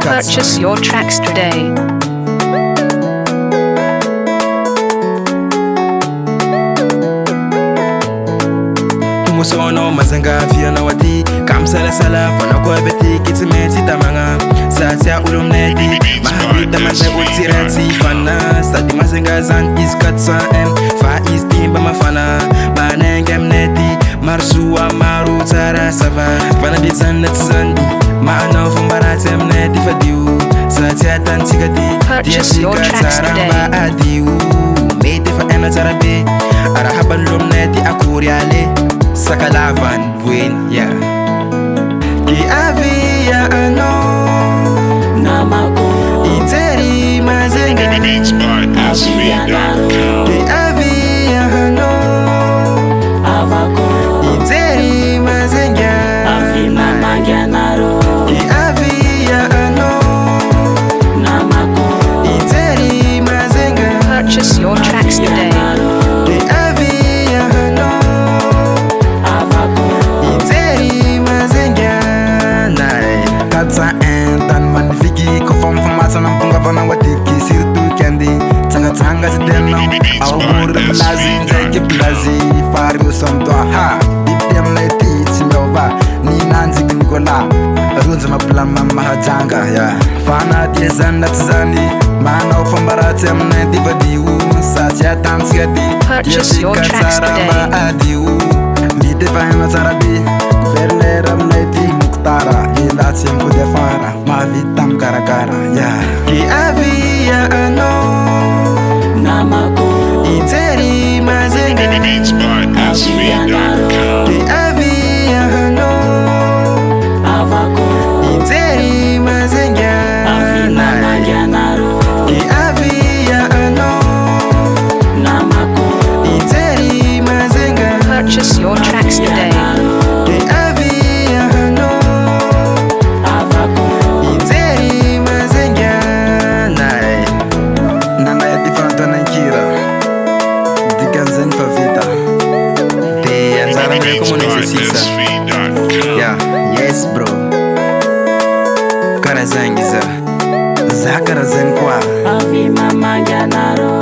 Purchase your tracks today. Musono mazanga fia na wati kam sala sala fana ko beti kitmeti tamanga satia ulumneti mahita mase ultirati fana sadi mazanga zan is 400M fa is timba mafana banengem neti marsua maru tara sava fana bizan netzandi maana fumbaratem neti fadiu satia tantigati Purchase your tracks today. Adiu mete fa ena tarabe arahaban lumneti akuriale Sakalavan buen ya Ki avia ano Namako Iteri mazenga Ki avia ano Avako Iteri mazenga Afina Magianaro Ki avia ano Namako Iteri mazenga Purchase your tracks today. Ki avia ano Iteri mazenga Nai Katsa entan manifiki Kofam famasa ng punggavan ng watiki Sirtu kendi Tsanga-tsanga si Deno Awamur na malazi Nzeke plazi Fario somto ha Dipdem na iti Simyova Ni nanzi gingola Runza maplama mahajanga Fana diezan na tzani Mana ufambarati amna divadiu Satya tansigati Purchase your tracks today. Adiu Mite fahina tarabi Verneram neti muktara Ila tiyemku defara Mavitam karakara Ki avia ano Namako Iteri mazenga Afianaro Ki avia ano Avako Iteri mazenga Afina Magianaro Ki avia ano Namako Iteri mazenga Purchase your tracks today. Ki avia ano Avako Iteri mazenga Nai Nana ya diferente na nkira Diganzen fa vida De anzara mre como necesita Yes bro Karazangiza Zakara zenkwa Afina Magianaro